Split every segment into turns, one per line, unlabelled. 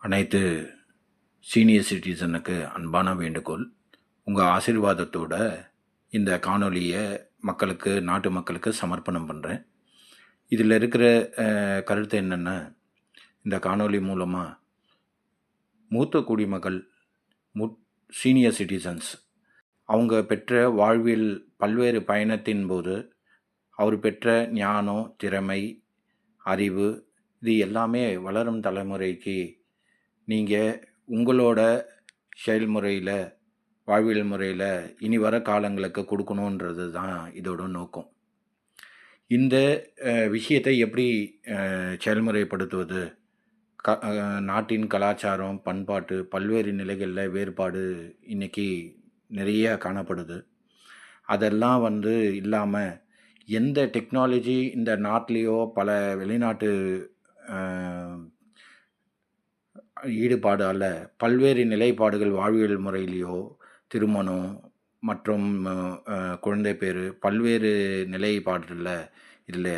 அனைத்து சீனியர் சிட்டிசனுக்கு அன்பான வேண்டுகோள். உங்கள் ஆசீர்வாதத்தோட இந்த காணொளியை நாட்டு மக்களுக்கு சமர்ப்பணம் பண்ணுறேன். இதில் இருக்கிற கருத்து என்னென்னா, இந்த காணொளி மூலமாக மூத்த குடிமக்கள், சீனியர் சிட்டிசன்ஸ் அவங்க பெற்ற வாழ்வில் பல்வேறு பயணத்தின் போது அவர் பெற்ற ஞானம், திறமை, அறிவு இது எல்லாமே வளரும் தலைமுறைக்கு நீங்கள் உங்களோட செயல்முறையில், வாழ்வியல் முறையில் இனி வர காலங்களுக்கு கொடுக்கணுன்றது தான் இதோட நோக்கம். இந்த விஷயத்தை எப்படி செயல்முறைப்படுத்துவது? நாட்டின் கலாச்சாரம், பண்பாட்டு பல்வேறு நிலைகளில் வேறுபாடு இன்றைக்கி நிறைய காணப்படுது. அதெல்லாம் இல்லாமல் எந்த டெக்னாலஜி இந்த நாட்டிலேயோ பல வெளிநாட்டு ஈடுபாடால் பல்வேறு நிலைப்பாடுகள் வாழ்வியல் முறையிலையோ, திருமணம் மற்றும் குழந்தை பேர் பல்வேறு நிலைப்பாடுகளில் இதில்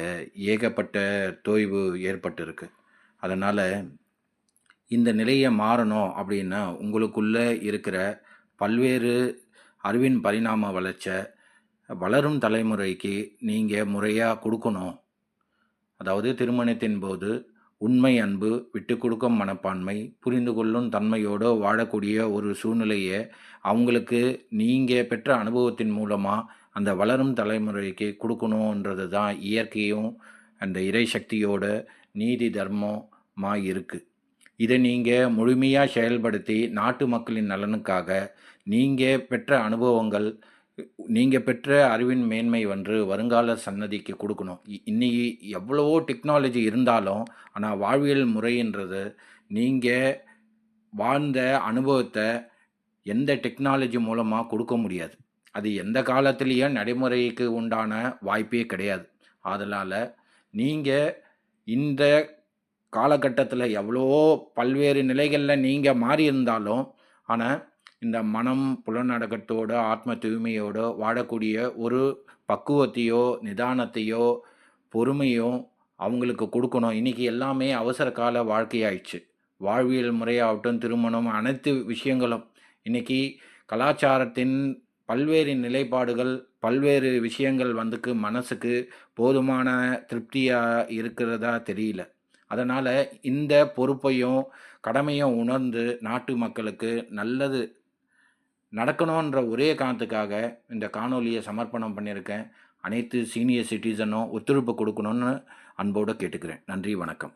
ஏகப்பட்ட தொய்வு ஏற்பட்டிருக்கு. அதனால் இந்த நிலையை மாறணும் அப்படின்னா உங்களுக்குள்ளே இருக்கிற பல்வேறு அறிவின் பரிணாம வளர்ச்சி வளரும் தலைமுறைக்கு நீங்கள் முறையாக கொடுக்கணும். அதாவது திருமணத்தின் போது உண்மை, அன்பு, விட்டு கொடுக்கும் மனப்பான்மை, புரிந்து கொள்ளும் தன்மையோடு வாழக்கூடிய ஒரு சூழ்நிலையை அவங்களுக்கு நீங்கள் பெற்ற அனுபவத்தின் மூலமாக அந்த வளரும் தலைமுறைக்கு கொடுக்கணுன்றது தான் இயற்கையும் அந்த இறை சக்தியோட நீதி தர்மமாக இருக்குது. இதை நீங்கள் முழுமையாக செயல்படுத்தி நாட்டு மக்களின் நலனுக்காக நீங்கள் பெற்ற அனுபவங்கள், நீங்கள் பெற்ற அறிவின் மேன்மை வருங்கால சன்னதிக்கு கொடுக்கணும். இன்றைக்கி எவ்வளவோ டெக்னாலஜி இருந்தாலும், ஆனால் வாழ்வியல் முறைன்றது நீங்கள் வாழ்ந்த அனுபவத்தை எந்த டெக்னாலஜி மூலமாக கொடுக்க முடியாது. அது எந்த காலத்துலேயும் நடைமுறைக்கு உண்டான வாய்ப்பே கிடையாது. அதனால் நீங்கள் இந்த காலகட்டத்தில் எவ்வளவோ பல்வேறு நிலைகளில் நீங்கள் மாறி இருந்தாலும், ஆனால் இந்த மனம் புலனடக்கத்தோட ஆத்ம தூய்மையோடு வாழக்கூடிய ஒரு பக்குவத்தையோ, நிதானத்தையோ, பொறுமையோ அவங்களுக்கு கொடுக்கணும். இன்றைக்கி எல்லாமே அவசர கால வாழ்க்கையாயிடுச்சு. வாழ்வியல் முறையாகட்டும், திருமணம், அனைத்து விஷயங்களும் இன்றைக்கி கலாச்சாரத்தின் பல்வேறு நிலைப்பாடுகள், பல்வேறு விஷயங்கள் மனசுக்கு போதுமான திருப்தியாக இருக்கிறதா தெரியல. அதனால் இந்த பொறுப்பையும் கடமையும் உணர்ந்து நாட்டு மக்களுக்கு நல்லது நடக்கணுன்ற ஒரே காரணத்துக்காக இந்த காணொலியை சமர்ப்பணம் பண்ணியிருக்கேன். அனைத்து சீனியர் சிட்டிசனும் ஒத்துழைப்பு கொடுக்கணும்னு அன்போடு கேட்டுக்கிறேன். நன்றி, வணக்கம்.